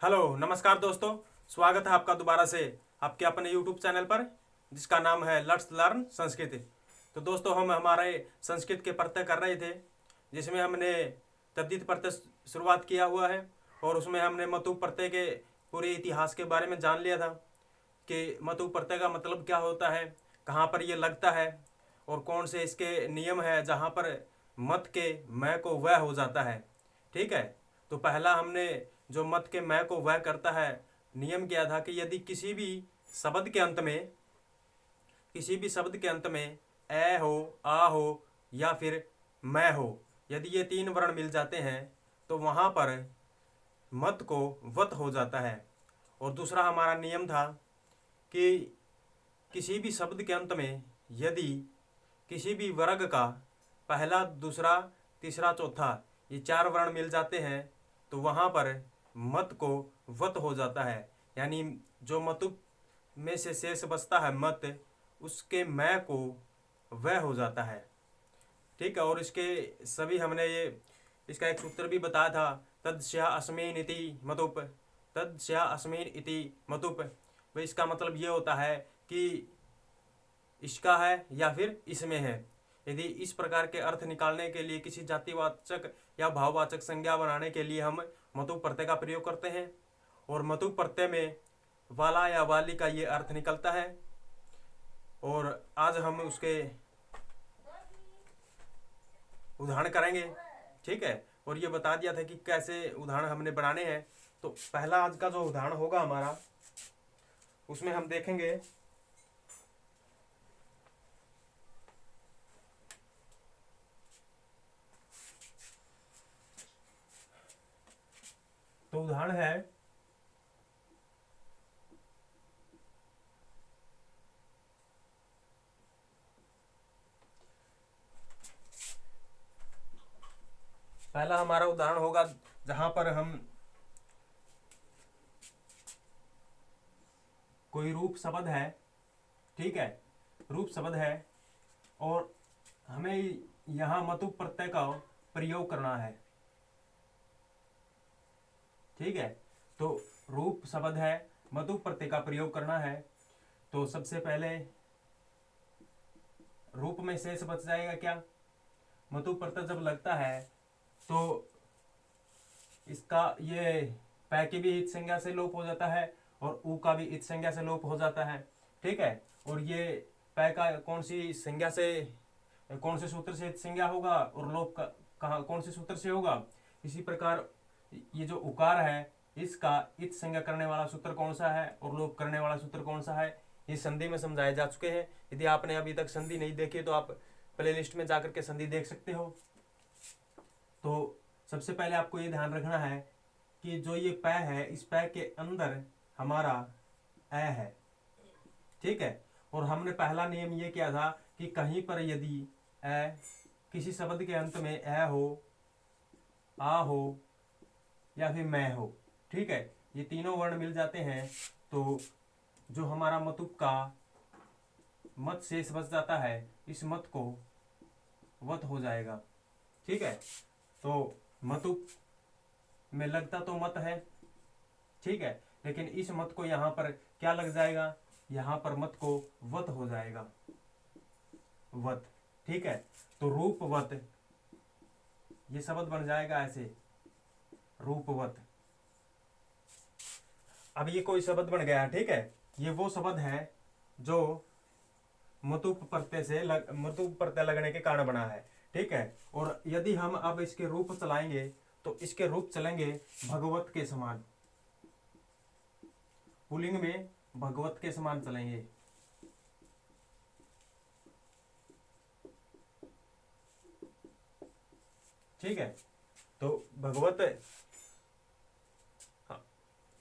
Hello नमस्कार दोस्तों, स्वागत है आपका दोबारा से आपके अपने यूट्यूब चैनल पर जिसका नाम है लेट्स लर्न संस्कृत। तो दोस्तों हम हमारे संस्कृत के प्रत्यय कर रहे थे, जिसमें हमने तद्धित प्रत्यय शुरुआत किया हुआ है और उसमें हमने मतु प्रत्यय के पूरे इतिहास के बारे में जान लिया था कि मतु प्रत्यय का मतलब क्या होता है, कहाँ पर ये लगता है और कौन से इसके नियम है जहाँ पर मत के मैं को वह हो जाता है। ठीक है, तो पहला हमने जो मत के मैं को वह करता है नियम किया था कि यदि किसी भी शब्द के अंत में ए हो, आ हो या फिर मैं हो, यदि ये तीन वर्ण मिल जाते हैं तो वहाँ पर मत को वत हो जाता है। और दूसरा हमारा नियम था कि किसी भी शब्द के अंत में यदि किसी भी वर्ग का पहला, दूसरा, तीसरा, चौथा ये चार वर्ण मिल जाते हैं तो वहाँ पर मत को वत हो जाता है। यानी जो मतु में से शेष बचता है मत, उसके मैं को वह हो जाता है। ठीक है, और इसके सभी हमने ये इसका एक सूत्र भी बताया था, तदस्या अस्मिन इति मतुप, तदस्या अस्मिन इति मतुप। भाई इसका मतलब ये होता है कि इसका है या फिर इसमें है। यदि इस प्रकार के अर्थ निकालने के लिए किसी जातिवाचक या भाववाचक संज्ञा बनाने के लिए हम मतु प्रत्यय का प्रयोग करते हैं और मतु प्रत्यय में वाला या वाली का ये अर्थ निकलता है। और आज हम उसके उदाहरण करेंगे। ठीक है, और ये बता दिया था कि कैसे उदाहरण हमने बनाने हैं। तो पहला आज का जो उदाहरण होगा हमारा, उसमें हम देखेंगे तो उदाहरण है पहला हमारा उदाहरण होगा जहां पर हम कोई रूप शब्द है, ठीक है, रूप शब्द है और हमें यहाँ मतु प्रत्यय का प्रयोग करना है। ठीक है, तो रूप शब्द है, मतु प्रत्यय का प्रयोग करना है। तो सबसे पहले रूप में शेष बच जाएगा क्या, मतु प्रत्यय जब लगता है तो इसका ये पै की भी इत संज्ञा से लोप हो जाता है और ऊ का भी इत संज्ञा से लोप हो जाता है। ठीक है, और ये पै का कौन से सूत्र से इत संज्ञा होगा और लोप का कौन से सूत्र से होगा। इसी प्रकार ये जो उकार है इसका इत संज्ञा करने वाला सूत्र कौन सा है और लोप करने वाला सूत्र कौन सा है, ये संधि में समझाए जा चुके हैं। यदि आपने अभी तक संधि नहीं देखी तो आप प्लेलिस्ट में जाकर के संधि देख सकते हो। तो सबसे पहले आपको ये ध्यान रखना है कि जो ये पै है, इस पै के अंदर हमारा ए है। ठीक है, और हमने पहला नियम ये किया था कि कहीं पर यदि ए किसी शब्द के अंत में ए हो, आ हो या फिर मैं हो, ठीक है, ये तीनों वर्ण मिल जाते हैं तो जो हमारा मतुप का मत शेष बच जाता है, इस मत को वत हो जाएगा। ठीक है, तो मतुप में लगता तो मत है, ठीक है, लेकिन इस मत को यहाँ पर क्या लग जाएगा, यहाँ पर मत को वत हो जाएगा, वत। ठीक है, तो रूपवत ये शब्द बन जाएगा ऐसे, रूपवत। अब ये कोई शब्द बन गया, ठीक है, ये वो शब्द है जो मतुप प्रत्यय लगने के कारण बना है। ठीक है, और यदि हम अब इसके रूप चलाएंगे तो इसके रूप चलेंगे भगवत के समान, पुल्लिंग में भगवत के समान चलेंगे। ठीक है, तो भगवत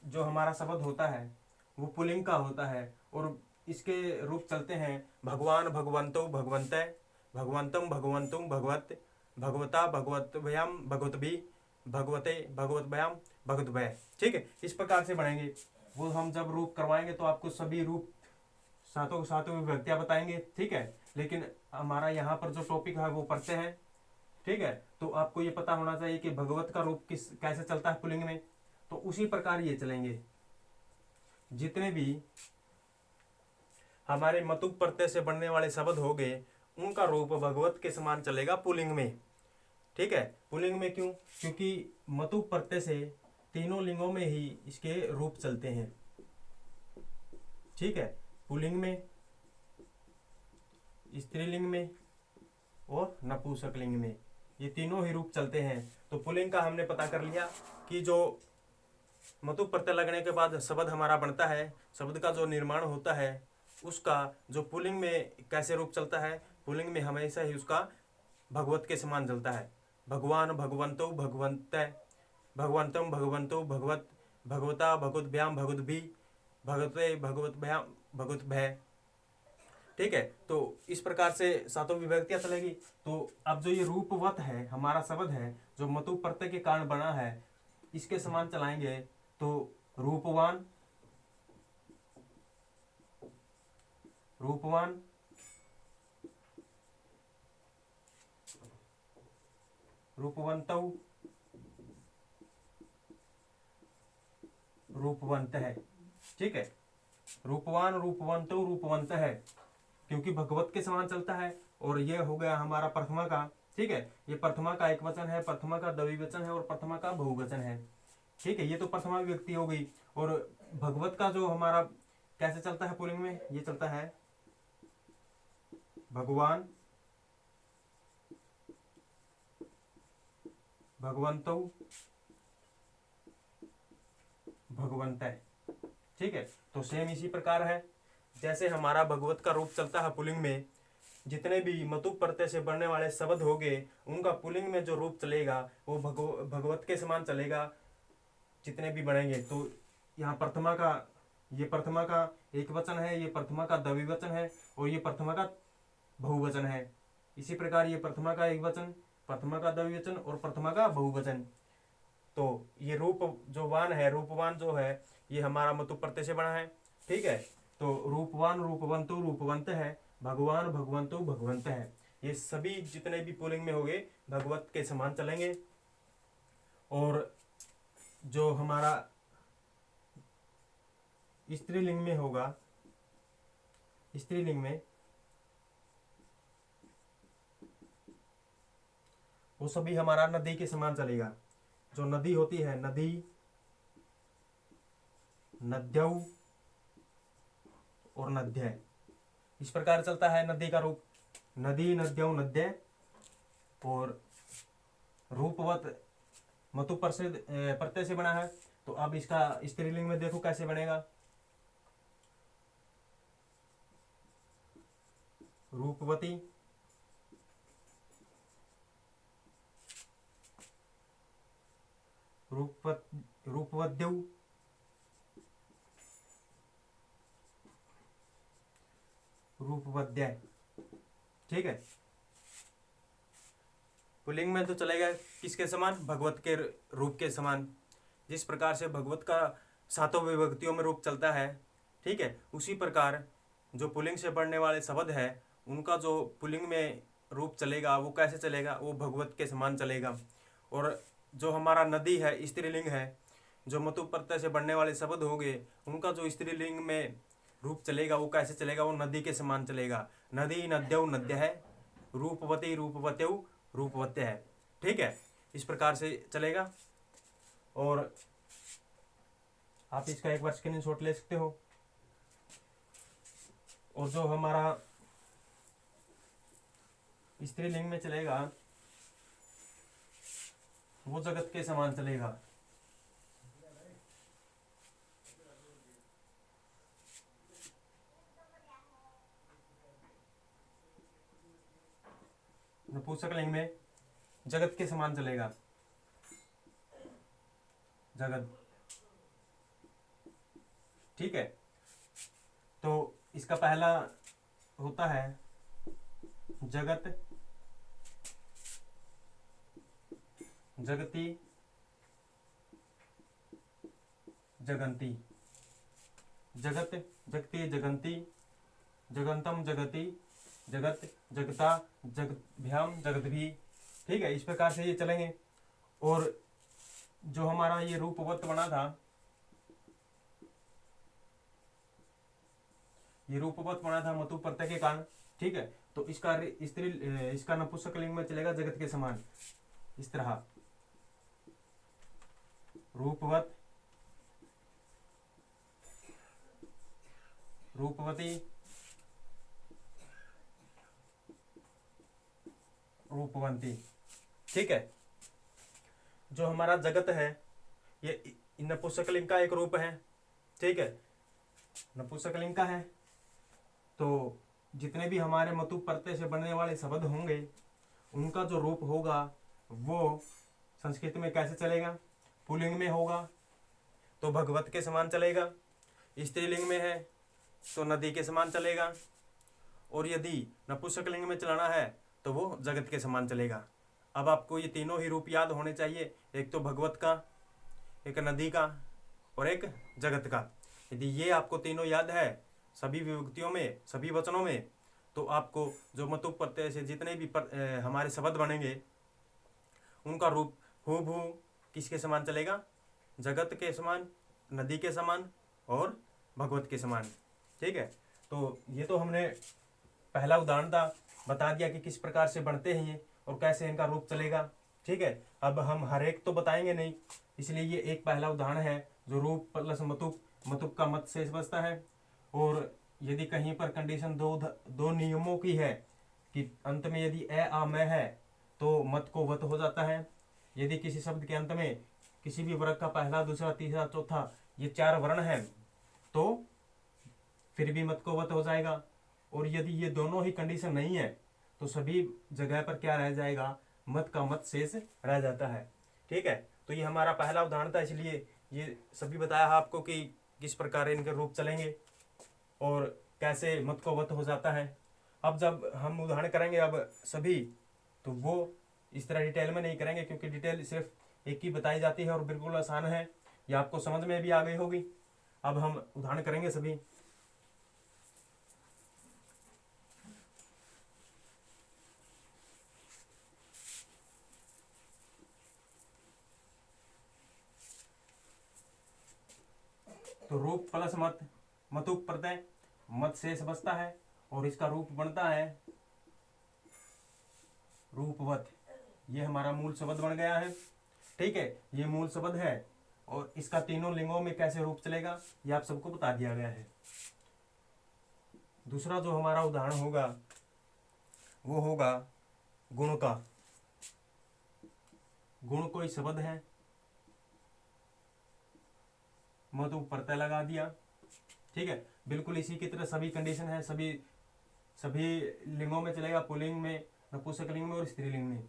जो हमारा शब्द होता है वो पुल्लिंग का होता है और इसके रूप चलते हैं भगवान, भगवंतो, भगवंते, भगवंतम, भगवंतुम, भगवत, भगवता, भगवतभ्याम, भगवतभी, भगवते, भगवतभ्याम, भगवतभय। ठीक है, इस प्रकार से बढ़ेंगे। वो हम जब रूप करवाएंगे तो आपको सभी रूप सातों सातों विभक्तियां बताएंगे। ठीक है, लेकिन हमारा यहाँ पर जो टॉपिक है वो पढ़ते हैं। ठीक है, तो आपको ये पता होना चाहिए कि भगवत का रूप कैसे चलता है पुल्लिंग में। तो उसी प्रकार ये चलेंगे। जितने भी हमारे मतुप प्रत्यय से बनने वाले शब्द हो गए उनका रूप भगवत के समान चलेगा पुल्लिंग में। ठीक है, पुल्लिंग में क्यों? क्योंकि मतुप प्रत्यय से तीनों लिंगों में ही इसके रूप चलते हैं। ठीक है, पुल्लिंग में, स्त्रीलिंग में और नपुंसकलिंग में, ये तीनों ही रूप चलते हैं। तो पुल्लिंग का हमने पता कर लिया कि जो मतुप प्रत्यय लगने के बाद शब्द हमारा बनता है, शब्द का जो निर्माण होता है उसका जो पुल्लिंग में कैसे रूप चलता है, पुल्लिंग में हमेशा ही उसका भगवत के समान चलता है। भगवान, भगवंतो, भगवंत, भगवंतम, भगवंतो, भगवत, भगवता, भगवद्भ्याम, भगवद्भी, भगवते, भगवद्भ्याम, भगवद्भय। ठीक है, तो इस प्रकार से सातों विभक्तियां चलेगी। तो अब जो ये रूपवत है हमारा शब्द है जो मतुप प्रत्यय के कारण बना है, इसके समान चलाएंगे तो रूपवान, रूपवान, रूपवंतौ, रूपवंत है। ठीक है, रूपवान, रूपवंतो, रूपवंत है, क्योंकि भगवत के समान चलता है। और ये हो गया हमारा प्रथमा का। ठीक है, ये प्रथमा का एक वचन है, प्रथमा का द्विवचन है और प्रथमा का बहुवचन है। ठीक है, ये तो प्रथमा विभक्ति हो गई। और भगवत का जो हमारा कैसे चलता है पुल्लिंग में, ये चलता है भगवान, भगवंतो, भगवंत। ठीक है, तो सेम इसी प्रकार है जैसे हमारा भगवत का रूप चलता है पुल्लिंग में। जितने भी मतुप प्रत्यय से बनने वाले शब्द हो गए उनका पुल्लिंग में जो रूप चलेगा वो भगवत के समान चलेगा, जितने भी बनेंगे। तो यहाँ प्रथमा का, ये प्रथमा का एक वचन है, ये प्रथमा का द्विवचन है और ये प्रथमा का बहुवचन है। इसी प्रकार ये प्रथमा का एक वचन, प्रथमा का द्विवचन और प्रथमा का बहुवचन। तो ये रूप जो वान है, रूपवान जो है, ये हमारा मतुप प्रत्यय से बना है। ठीक है, तो रूपवान, रूपवंतो, रूपवंत है, भगवान, भगवंतो, भगवंत है। ये सभी जितने भी पुल्लिंग में हो गए भगवत के समान चलेंगे। और जो हमारा स्त्रीलिंग में होगा, स्त्रीलिंग में वो सभी हमारा नदी के समान चलेगा। जो नदी होती है, नदी, नद्यौ और नद्य, इस प्रकार चलता है नदी का रूप। नदी, नद्यौ, नद्य। और रूपवत मतुप प्रत्यय से बना है। तो अब इसका स्त्रीलिंग में देखो कैसे बनेगा। रूपवती, रूपवद्यौ, रूपवद्य। ठीक है, पुल्लिंग में तो चलेगा किसके समान? भगवत के रूप के समान। जिस प्रकार से भगवत का सातों विभक्तियों में रूप चलता है, ठीक है, उसी प्रकार जो पुल्लिंग से बढ़ने वाले शब्द है उनका जो पुल्लिंग में रूप चलेगा वो कैसे चलेगा? वो भगवत के समान चलेगा। और जो हमारा नदी है, स्त्रीलिंग है, जो मतुप प्रत्यय से बढ़ने वाले शब्द हो गए उनका जो स्त्रीलिंग में रूप चलेगा वो कैसे चलेगा? वो नदी के समान चलेगा। नदी, नद्यौ, नद्य है, रूपवती, रूपवत्यौ, रूपवत्य है। ठीक है, इस प्रकार से चलेगा। और आप इसका एक बार स्क्रीनशॉट ले सकते हो। और जो हमारा स्त्रीलिंग में चलेगा वो जगत के समान चलेगा। नपुंसकलिंग में जगत के समान चलेगा, जगत। ठीक है, तो इसका पहला होता है जगत, जगती, जगंती। जगत, जगती, जगंती, जगंतम, जगती, जगत, जगता, जगभ्याम, जगद्भी। ठीक है, इस प्रकार से ये चलेंगे। और जो हमारा ये रूपवत बना था, ये रूपवत बना था मतु प्रत्यय के कारण, ठीक है। तो इसका स्त्री, इसका नपुंसक लिंग में चलेगा जगत के समान, इस तरह रूपवत, रूपवती, रूपवंती, ठीक है। जो हमारा जगत है ये नपुंसकलिंग का एक रूप है, ठीक है, नपुंसकलिंग का है। तो जितने भी हमारे मतु प्रत्यय से बनने वाले शब्द होंगे उनका जो रूप होगा वो संस्कृत में कैसे चलेगा, पुल्लिंग में होगा तो भगवत के समान चलेगा, स्त्रीलिंग में है तो नदी के समान चलेगा, और यदि नपुंसकलिंग में चलाना है तो वो जगत के समान चलेगा। अब आपको ये तीनों ही रूप याद होने चाहिए, एक तो भगवत का, एक नदी का और एक जगत का। यदि ये आपको तीनों याद है सभी विभक्तियों में, सभी वचनों में, तो आपको जो मतु प्रत्यय से जितने भी हमारे शब्द बनेंगे उनका रूप हूबहू किसके समान चलेगा, जगत के समान, नदी के समान और भगवत के समान, ठीक है। तो ये तो हमने पहला उदाहरण था, बता दिया कि किस प्रकार से बनते हैं ये और कैसे इनका रूप चलेगा, ठीक है। अब हम हर एक तो बताएंगे नहीं, इसलिए ये एक पहला उदाहरण है जो रूप प्लस मतुप, मतुप का मत शेष बचता है। और यदि कहीं पर कंडीशन दो नियमों की है कि अंत में यदि ए आ मैं है तो मत को वत हो जाता है। यदि किसी शब्द के अंत में किसी भी वर्ग का पहला, दूसरा, तीसरा, चौथा ये 4 वर्ण है तो फिर भी मत को वत हो जाएगा। और यदि ये दोनों ही कंडीशन नहीं है तो सभी जगह पर क्या रह जाएगा, मत का मत शेष रह जाता है, ठीक है। तो ये हमारा पहला उदाहरण था, इसलिए ये सभी बताया आपको कि किस प्रकार इनके रूप चलेंगे और कैसे मत को वत हो जाता है। अब जब हम उदाहरण करेंगे अब सभी, तो वो इस तरह डिटेल में नहीं करेंगे क्योंकि डिटेल सिर्फ एक ही बताई जाती है और बिल्कुल आसान है, ये आपको समझ में भी आ गई होगी। अब हम उदाहरण करेंगे सभी। तो रूप प्लस मत, मतुप प्रत्यय, मत शेष बचता है और इसका रूप बनता है रूपवत। ये हमारा मूल शब्द बन गया है, ठीक है, ये मूल शब्द है। और इसका तीनों लिंगों में कैसे रूप चलेगा ये आप सबको बता दिया गया है। दूसरा जो हमारा उदाहरण होगा वो होगा गुण का। गुण कोई शब्द है, मतु प्रत्यय लगा दिया, ठीक है। बिल्कुल इसी की तरह सभी कंडीशन है, सभी लिंगों में चलेगा, पुल्लिंग में, नपुंसकलिंग में और स्त्रीलिंग में।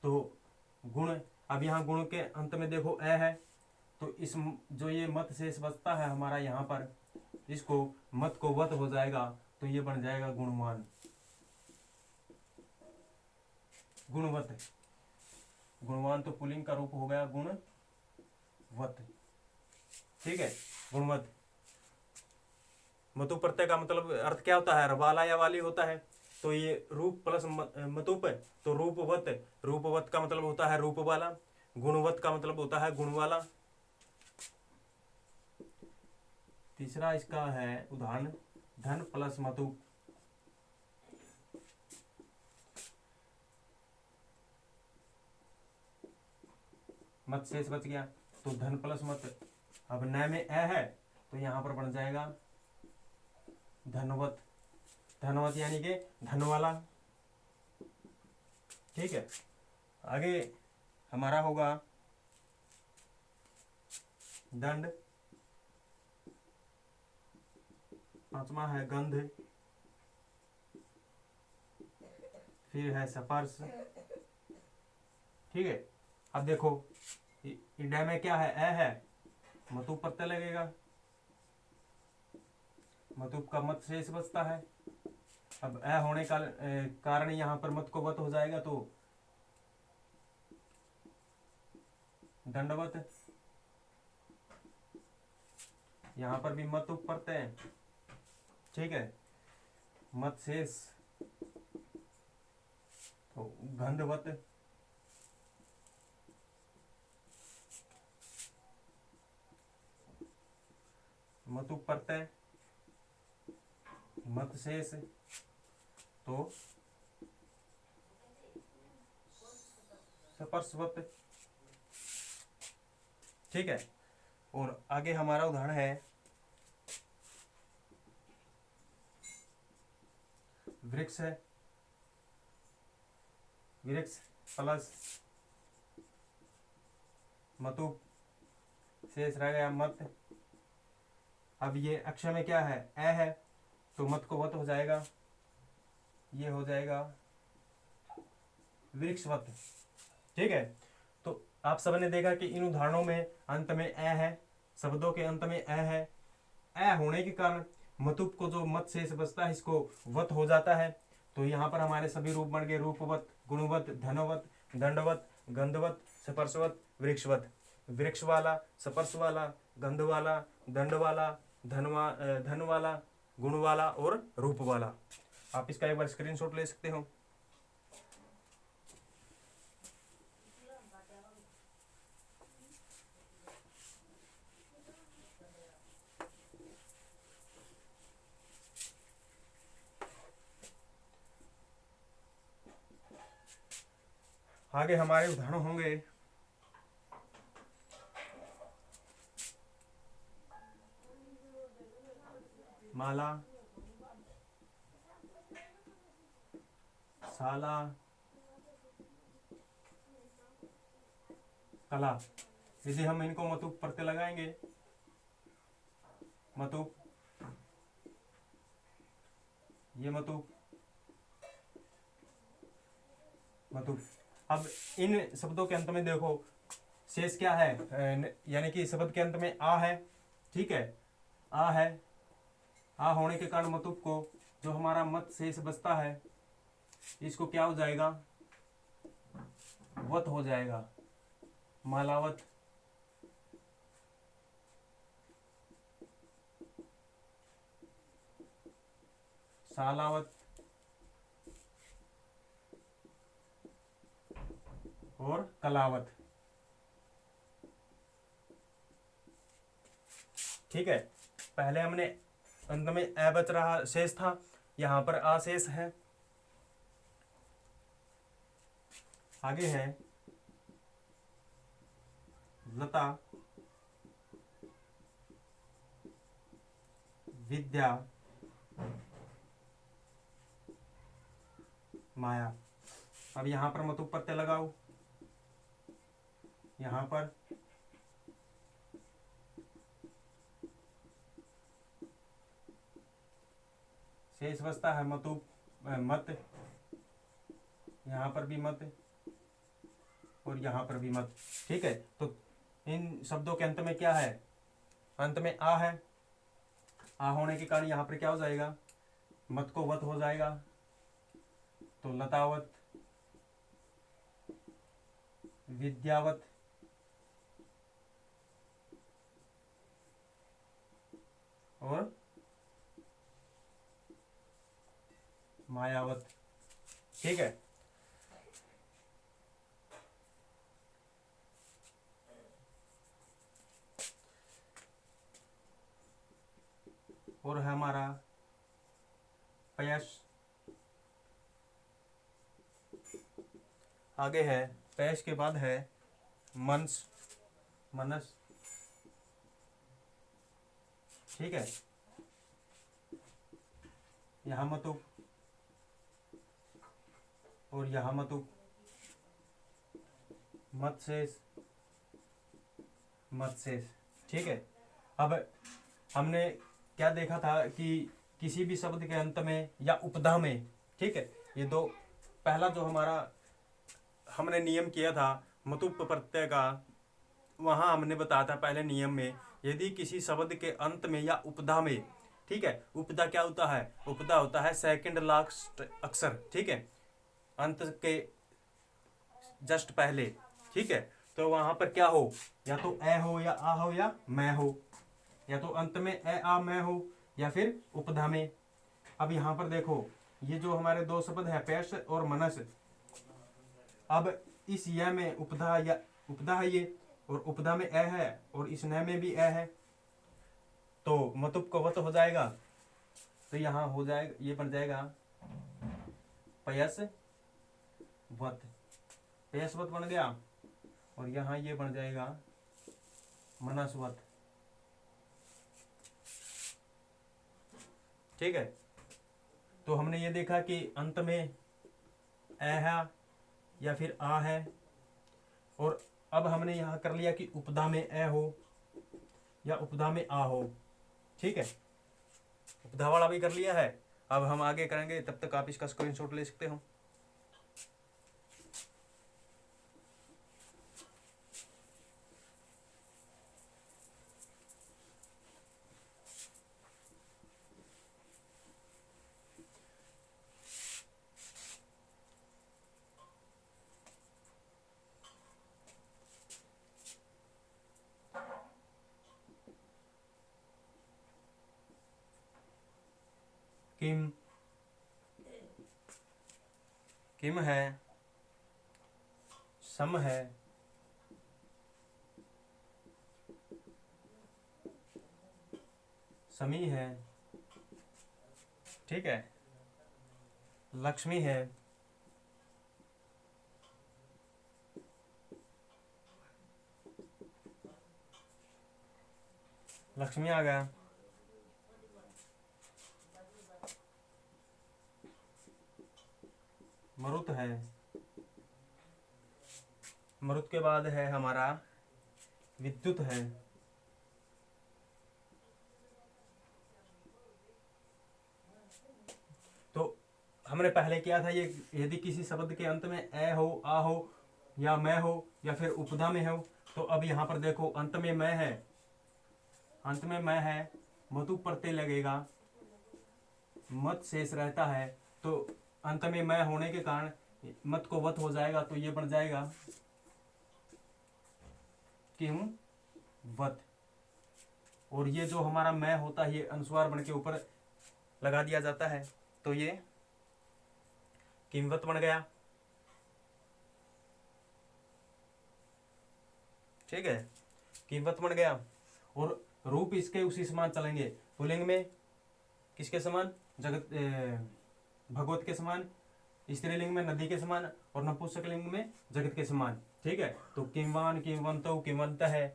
तो गुण, अब यहाँ गुण के अंत में देखो ए है तो इस जो ये मत शेष बचता है हमारा यहाँ पर, इसको मत को वत हो जाएगा तो ये बन जाएगा गुणवान, गुणवत। गुणवान तो पुल्लिंग का रूप हो गया गुणवत, ठीक है, गुणवत। मतु प्रत्यय का मतलब अर्थ क्या होता है, वाला या वाली होता है। तो ये रूप प्लस मतुप है तो रूपवत, रूपवत का मतलब होता है रूप वाला, गुणवत का मतलब होता है गुण वाला। तीसरा इसका है उदाहरण धन प्लस मतुप। मत शेष बच गया तो धन प्लस मत, अब न में ए है तो यहां पर बन जाएगा धनवत, धनवत यानी कि धन वाला, ठीक है। आगे हमारा होगा दंड, पांचवा है गंध, फिर है स्पर्श, ठीक है। अब देखो इंडिया में क्या है, ए है, मतु प्रत्यय लगेगा, मतुप का मत शेष बचता है। अब ए होने का कारण यहाँ पर मत को वत हो जाएगा तो दंडवत, यहाँ पर भी मत प्रत्यय, ठीक है, मत शेष तो गंधवत, मतुप प्रत्यय मत शेष तो स्पर्शवत। ठीक है। और आगे हमारा उदाहरण है वृक्ष है, वृक्ष प्लस मतुप शेष रह गया मत। अब ये अक्षर में क्या है, ए है, तो मत को वत हो जाएगा, ये हो जाएगा वृक्षवत। ठीक है। तो आप सबने देखा कि इन उदाहरणों में अंत में ए है, शब्दों के अंत में ए है। ए होने के कारण मतुप को जो मत शेष बचता है इसको वत हो जाता है। तो यहाँ पर हमारे सभी रूप बन गए, रूपवत, गुणवत, धनवत, दंडवत, गंधवत, स्पर्शवत, वृक्षवत। वृक्ष वाला, स्पर्श वाला, गंध वाला, दंड वाला, धन वाला, गुण वाला और रूप वाला। आप इसका एक बार स्क्रीनशॉट ले सकते हो। आगे हमारे उदाहरण होंगे माला, साला, कला। यदि हम इनको मतुप प्रत्यय लगाएंगे, मतुप, ये मतुप, मतुप। अब इन शब्दों के अंत में देखो शेष क्या है, यानी कि शब्द के अंत में आ है। ठीक है, आ है, आ होने के कारण मतुप को जो हमारा मत शेष बचता है इसको क्या हो जाएगा, वत हो जाएगा, मालावत। सालावत और कलावत। ठीक है। पहले हमने अंत में ए बच रहा शेष था, यहां पर आ शेष है। आगे है लता, विद्या, माया। अब यहां पर मतुप प्रत्यय लगाओ, यहां पर शेष बचता है मतुप मत, यहां पर भी मत और यहां पर भी मत। ठीक है। तो इन शब्दों के अंत में क्या है, अंत में आ है, आ होने के कारण यहां पर क्या हो जाएगा, मत को वत हो जाएगा, तो लतावत, विद्यावत, और मायावत। ठीक है। और है हमारा पयस। आगे है पयस के बाद है मनस, मनस। ठीक है। यहां मतुप और यहां मतुप, मत शेष, मत शेष। ठीक है। अब हमने क्या देखा था कि किसी भी शब्द के अंत में या उपधा में, ठीक है, ये दो, पहला जो हमारा हमने नियम किया था मतुप प्रत्यय का, वहां हमने बताया था पहले नियम में, यदि किसी शब्द के अंत में या उपधा में, ठीक है, उपधा क्या होता है, उपधा होता है सेकंड लास्ट अक्षर। ठीक है, अंत के जस्ट पहले। ठीक है। तो वहां पर क्या हो, या तो ए हो या आ हो या मैं हो, या तो अंत में ए आ मैं हो या फिर उपधा में। अब यहां पर देखो ये जो हमारे दो शब्द है पेश और मनस, अब इस य में उपधा या उपधा है ये, और उपधा में ए है और इस न में भी ए है। तो मतुप का वत हो जाएगा, तो यहाँ हो जाएगा, ये बन जाएगा पयस वत, पयस वत बन गया। और यहाँ ये बन जाएगा मनस्वत। ठीक है, तो हमने ये देखा कि अंत में ए है या फिर आ है, और अब हमने यहाँ कर लिया कि उपधा में ए हो या उपधा में आ हो। ठीक है, उपधा वाला भी कर लिया है। अब हम आगे करेंगे, तब तक आप इसका स्क्रीनशॉट ले सकते हो। किम, किम है, सम है, समी है, ठीक है, लक्ष्मी है, लक्ष्मी आ गया, मरुत है, मरुत के बाद है हमारा विद्युत है, तो हमने पहले किया था ये, यदि किसी शब्द के अंत में ए हो, आ हो या मैं हो या फिर उपधा में हो, तो अब यहाँ पर देखो अंत में मैं है, अंत में मैं है, मतु प्रत्यय लगेगा, मत शेष रहता है, तो अंत में मैं होने के कारण मत को वत हो जाएगा, तो ये बन जाएगा किम वत। और ये जो हमारा मैं होता है ये अनुस्वार बन के ऊपर लगा दिया जाता है, तो ये किमवत बन गया। ठीक है, किमवत बन गया। और रूप इसके उसी समान चलेंगे, पुल्लिंग में किसके समान, जगत भगवत के समान, स्त्रीलिंग में नदी के समान, और नपुंसकलिंग में जगत के समान। ठीक है, तो किंवान, किंवंतो, किंवंत है,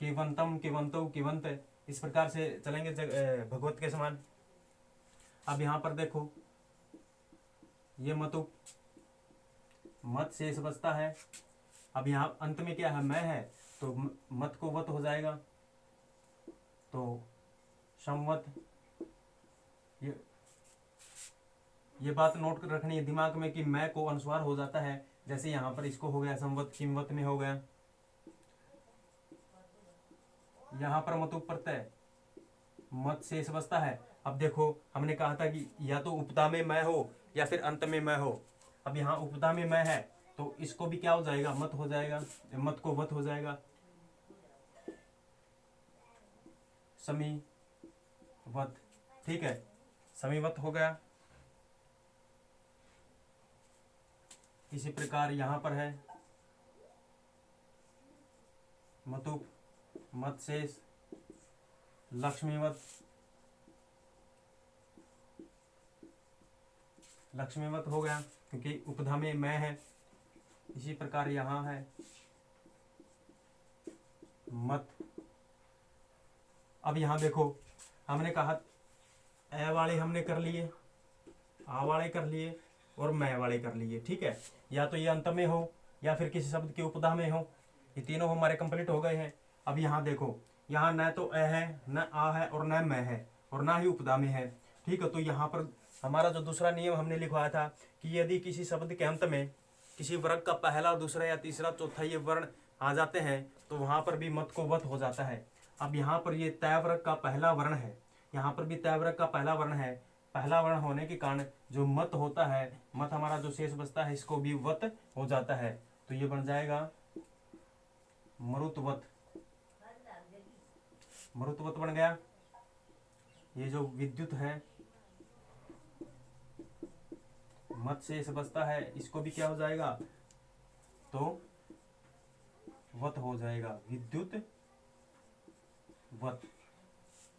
किंवंतम, किंवंतो, किंवंत, इस प्रकार से चलेंगे भगवत के समान। अब यहाँ पर देखो ये मतु, मत शेष बचता है। अब यहाँ अंत में क्या है, मैं है, तो मत को वत हो जाएगा, तो संवत। ये बात नोट कर रखनी है दिमाग में कि मैं को अनुस्वार हो जाता है, जैसे यहाँ पर इसको हो गया संवत, किमवत में हो गया। यहाँ पर मतु प्रत्यय, मत शेष बचता है। अब देखो हमने कहा था कि या तो उपदा में मैं हो या फिर अंत में मैं हो। अब यहाँ उपदा में मैं है, तो इसको भी क्या हो जाएगा, मत हो जाएगा, मत को वत हो जाएगा, समी वत। ठीक है, समीवत हो गया। इसी प्रकार यहाँ पर है मतुप, मत शेष, लक्ष्मीवत, लक्ष्मीवत हो गया क्योंकि उपधा में मैं है। इसी प्रकार यहाँ है मत। अब यहाँ देखो हमने कहा ए वाले हमने कर लिए, आ वाले कर लिए और मैं वाले कर लिए। ठीक है, या तो ये अंत में हो या फिर किसी शब्द के उपधा में हो, ये तीनों हमारे कंप्लीट हो गए हैं। अब यहाँ देखो, यहाँ न तो ए है, न आ है और न मैं है और ना ही उपधा में है। ठीक है, तो यहाँ पर हमारा जो दूसरा नियम हमने लिखवाया था कि यदि किसी शब्द के अंत में किसी वर्ग का पहला, दूसरा या तीसरा, चौथा ये वर्ण आ जाते हैं, तो वहाँ पर भी मत को वत हो जाता है। अब यहाँ पर ये तय वर्ग का पहला वर्ण है, यहाँ पर भी तय वर्ग का पहला वर्ण है। पहला वर्ण होने के कारण जो मत होता है, मत हमारा जो शेष बचता है, इसको भी वत हो जाता है, तो ये बन जाएगा मरुतवत। मरुतवत बन गया। ये जो विद्युत है, मत शेष बचता है, इसको भी क्या हो जाएगा, तो वत हो जाएगा, विद्युत वत।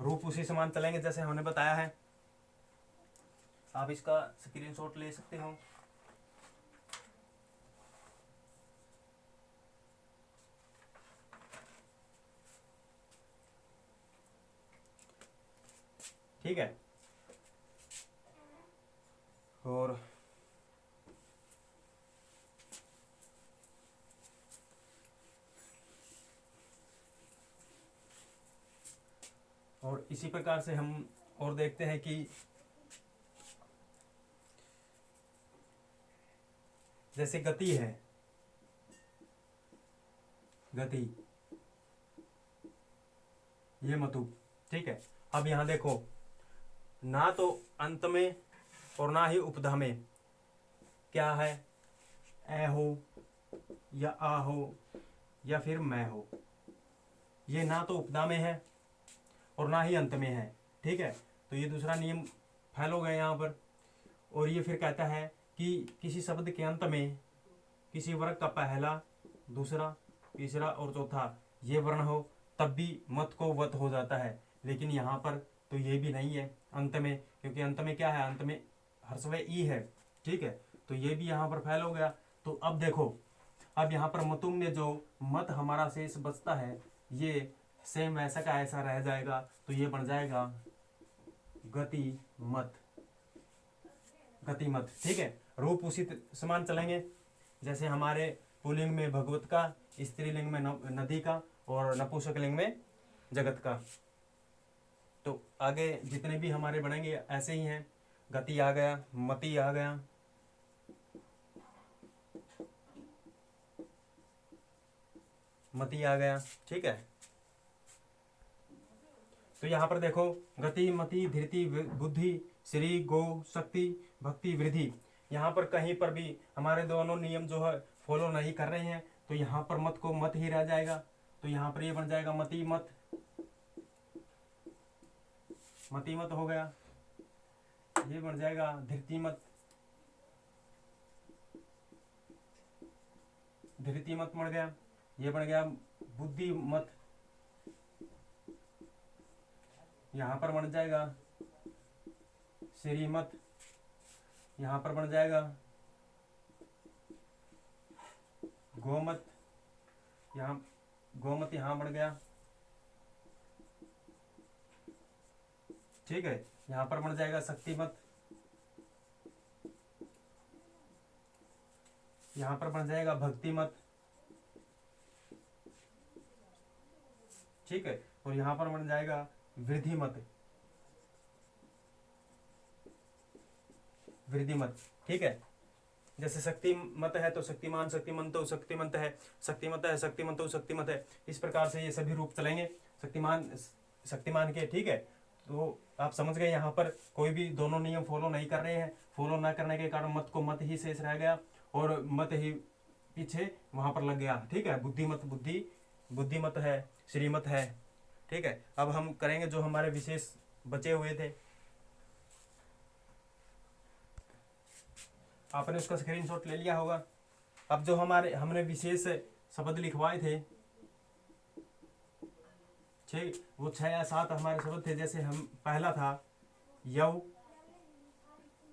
रूप उसी समान चलेंगे जैसे हमने बताया है। आप इसका स्क्रीनशॉट ले सकते हो। ठीक है। और इसी प्रकार से हम और देखते हैं कि जैसे गति है, गति, ये मतु। ठीक है। अब यहां देखो, ना तो अंत में और ना ही उपधा में क्या है, ए हो या आ हो या फिर मैं हो। ये ना तो उपधा में है और ना ही अंत में है। ठीक है। तो ये दूसरा नियम फैल हो गया यहाँ पर। और ये फिर कहता है कि किसी शब्द के अंत में किसी वर्ग का पहला, दूसरा, तीसरा और चौथा ये वर्ण हो तब भी मत को वत हो जाता है। लेकिन यहाँ पर तो ये भी नहीं है अंत में, क्योंकि अंत में क्या है, अंत में हर्षवय ई है। ठीक है। तो ये भी यहाँ पर फैल हो गया। तो अब देखो, अब यहाँ पर मतुम में जो मत हमारा शेष बचता है ये सेम वैसा का ऐसा रह जाएगा। तो ये बन जाएगा गति मत, गति मत। ठीक है। रूप उसी समान चलेंगे जैसे हमारे पुल्लिंग में भगवत का, स्त्रीलिंग में नदी का और नपुंसकलिंग में जगत का। तो आगे जितने भी हमारे बनेंगे ऐसे ही हैं। गति आ गया, मति आ गया, मति आ गया। ठीक है। तो यहाँ पर देखो, गति, मति, धृति, बुद्धि, श्री, गो, शक्ति, भक्ति, वृद्धि, यहाँ पर कहीं पर भी हमारे दोनों नियम जो है फॉलो नहीं कर रहे हैं। तो यहाँ पर मत को मत ही रह जाएगा। तो यहाँ पर ये बन जाएगा मति मत, मति मत हो गया। ये बन जाएगा धृति मत, धृति मत बन गया। ये बन गया बुद्धि मत, यहाँ पर बन जाएगा श्री मत, यहाँ पर बन जाएगा गोमत, यहाँ गोमत यहाँ बन गया। ठीक है। यहाँ पर बन जाएगा शक्ति मत, यहाँ पर बन जाएगा भक्ति मत। ठीक है। और यहाँ पर बन जाएगा वृद्धि मत, वृद्धि मत। ठीक है। जैसे शक्ति मत है तो शक्तिमान, शक्तिमंत तो शक्तिमंत है, शक्तिमत है शक्तिमंत तो शक्तिमत है। इस प्रकार से ये सभी रूप चलेंगे शक्तिमान, शक्तिमान के। ठीक है। तो आप समझ गए, यहाँ पर कोई भी दोनों नियम फॉलो नहीं कर रहे हैं। फॉलो ना करने के कारण मत को मत ही शेष रह गया और मत ही पीछे वहां पर लग गया। ठीक है। बुद्धिमत, बुद्धि, बुद्धिमत है, श्रीमत है। ठीक है। अब हम करेंगे जो हमारे विशेष बचे हुए थे। आपने उसका स्क्रीनशॉट ले लिया होगा। अब जो हमने विशेष शब्द लिखवाए थे, वो 6 या 7 हमारे शब्द थे। जैसे हम पहला था यव,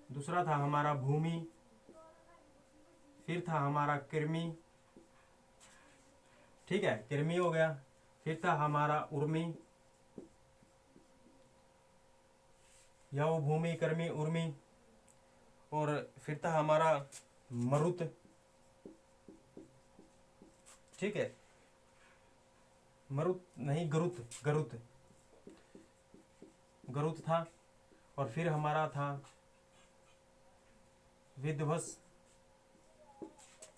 दूसरा था हमारा भूमि, फिर था हमारा कृमि। ठीक है, कृमि हो गया। फिर था हमारा उर्मी, यव, भूमि, कृमि, उर्मी। और फिर था हमारा मरुत। ठीक है, मरुत नहीं, गरुत, गरुत, गरुत था। और फिर हमारा था विध्वस।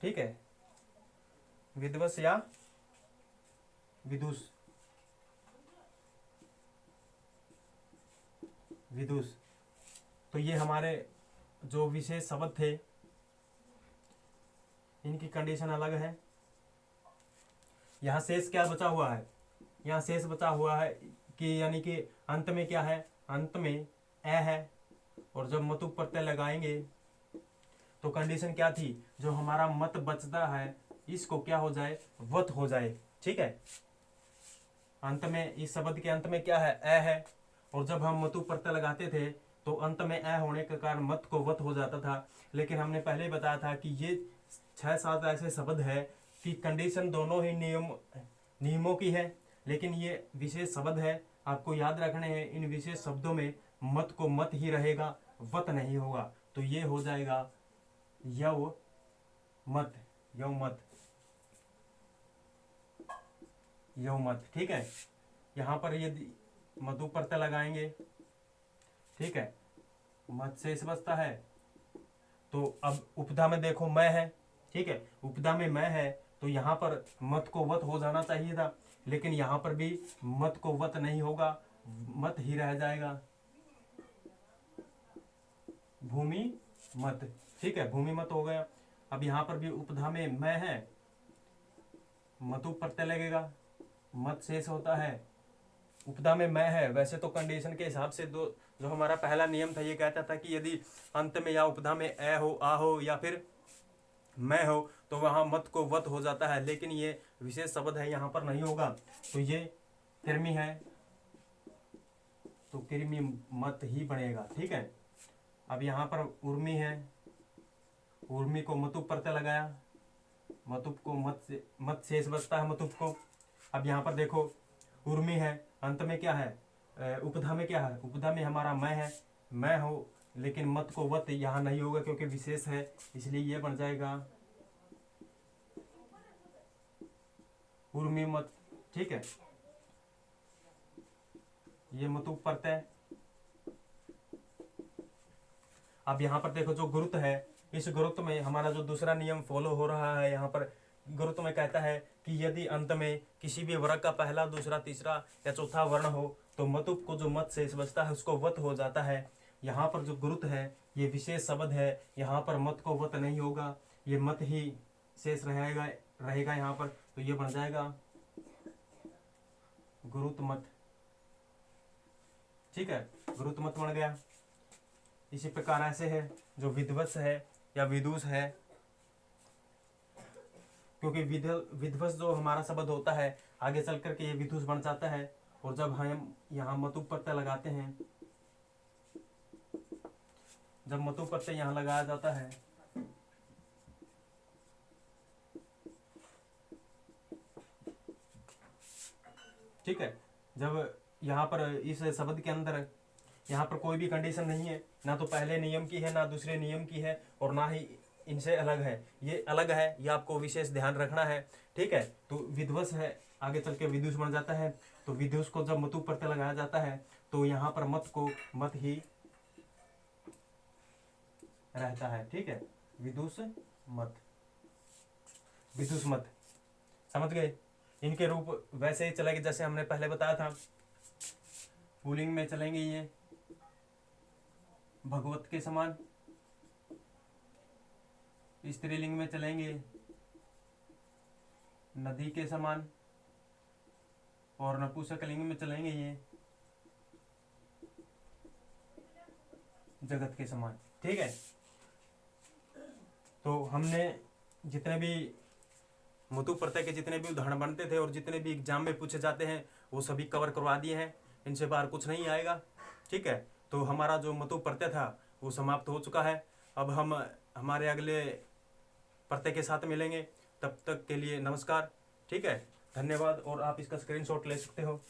ठीक है, विध्वस या विदुष, विदुष। तो ये हमारे जो विशेष शब्द थे इनकी कंडीशन अलग है। यहाँ शेष क्या बचा हुआ है, यहाँ शेष बचा हुआ है कि यानी कि अंत में क्या है, अंत में ए है। और जब मतु प्रत्यय लगाएंगे तो कंडीशन क्या थी, जो हमारा मत बचता है इसको क्या हो जाए, वत हो जाए। ठीक है। अंत में, इस शब्द के अंत में क्या है, ए है। और जब हम मतु प्रत्यय लगाते थे तो अंत में ए होने के कारण मत को वत हो जाता था। लेकिन हमने पहले ही बताया था कि ये 6-7 ऐसे शब्द है कि कंडीशन दोनों ही नियमों की है, लेकिन ये विशेष शब्द है, आपको याद रखने हैं। इन विशेष शब्दों में मत को मत ही रहेगा, वत नहीं होगा। तो ये हो जाएगा यव मत, यव मत, यव मत। ठीक है, यहाँ पर यदि मधु प्रत्यय लगाएंगे, ठीक है, मत शेष बचता है। तो अब उपधा में देखो मैं है, ठीक है, उपधा में मैं है, तो यहाँ पर मत को वत हो जाना चाहिए था, लेकिन यहाँ पर भी मत को वत नहीं होगा, मत ही रह जाएगा, भूमि मत। ठीक है, भूमि मत हो गया। अब यहाँ पर भी उपधा में मैं है, मतु प्रत्यय लगेगा, मत शेष होता है। उपधा में मैं है, वैसे तो कंडीशन के हिसाब से जो हमारा पहला नियम था ये कहता था कि यदि अंत में या उपधा में ए हो, आ हो या फिर मैं हो तो वहां मत को वत हो जाता है, लेकिन ये विशेष शब्द है, यहाँ पर नहीं होगा। तो ये कृमि है, तो कृमि मत ही बनेगा। ठीक है, अब यहाँ पर उर्मी है, उर्मी को मतुप प्रत्यय लगाया, मतुप को मत शेष बचता है मतुप को। अब यहाँ पर देखो उर्मी है, अंत में क्या है, उपधा में क्या है, उपधा में हमारा मैं है, मैं हो, लेकिन मत को वत यहाँ नहीं होगा क्योंकि विशेष है, इसलिए ये बन जाएगा उर्मी मत। ठीक है, ये मतुप प्रत्यय। अब यहाँ पर देखो जो गुरुत्व है, इस गुरुत्व में हमारा जो दूसरा नियम फॉलो हो रहा है, यहाँ पर गुरुत्व में कहता है कि यदि अंत में किसी भी वर्ग का पहला, दूसरा, तीसरा या चौथा वर्ण हो तो मतुप को जो मत शेष बचता है उसको वत हो जाता है। यहाँ पर जो गुरुत्व है ये विशेष शब्द है, यहाँ पर मत को वत नहीं होगा, ये मत ही शेष रहेगा यहाँ पर, तो ये बन जाएगा गुरुत्व मत। ठीक है, गुरुत्व मत बन गया। इसी प्रकार ऐसे है जो विध्वंस है या विदुष है, क्योंकि विध्वंस जो हमारा शब्द होता है आगे चल करके ये विदुष बन जाता है। और जब हम यहाँ मतुप प्रत्यय लगाते हैं, जब मतुप प्रत्यय यहाँ लगाया जाता है ठीक है, जब यहाँ पर इस शब्द के अंदर यहाँ पर कोई भी कंडीशन नहीं है, ना तो पहले नियम की है ना दूसरे नियम की है और ना ही इनसे अलग है, ये अलग है, ये आपको विशेष ध्यान रखना है। ठीक है, तो विध्वंस है, आगे चल के विदुष बन जाता है। तो विदुष को जब मतु प्रत्यय लगाया जाता है तो यहाँ पर मत को मत ही रहता है। ठीक है, विदुष मत, विदुष मत, समझ गए। इनके रूप वैसे ही चलेंगे जैसे हमने पहले बताया था, पुल्लिंग में चलेंगे ये भगवत के समान, स्त्रीलिंग में चलेंगे नदी के समान, और नपुंसकलिंग में चलेंगे ये जगत के समान। ठीक है, तो हमने जितने भी मतु प्रत्यय के जितने भी उदाहरण बनते थे और जितने भी एग्जाम में पूछे जाते हैं वो सभी कवर करवा दिए हैं, इनसे बाहर कुछ नहीं आएगा। ठीक है, तो हमारा जो मतु प्रत्यय था वो समाप्त हो चुका है। अब हम हमारे अगले प्रत्यय के साथ मिलेंगे, तब तक के लिए नमस्कार। ठीक है, धन्यवाद। और आप इसका स्क्रीनशॉट ले सकते हो।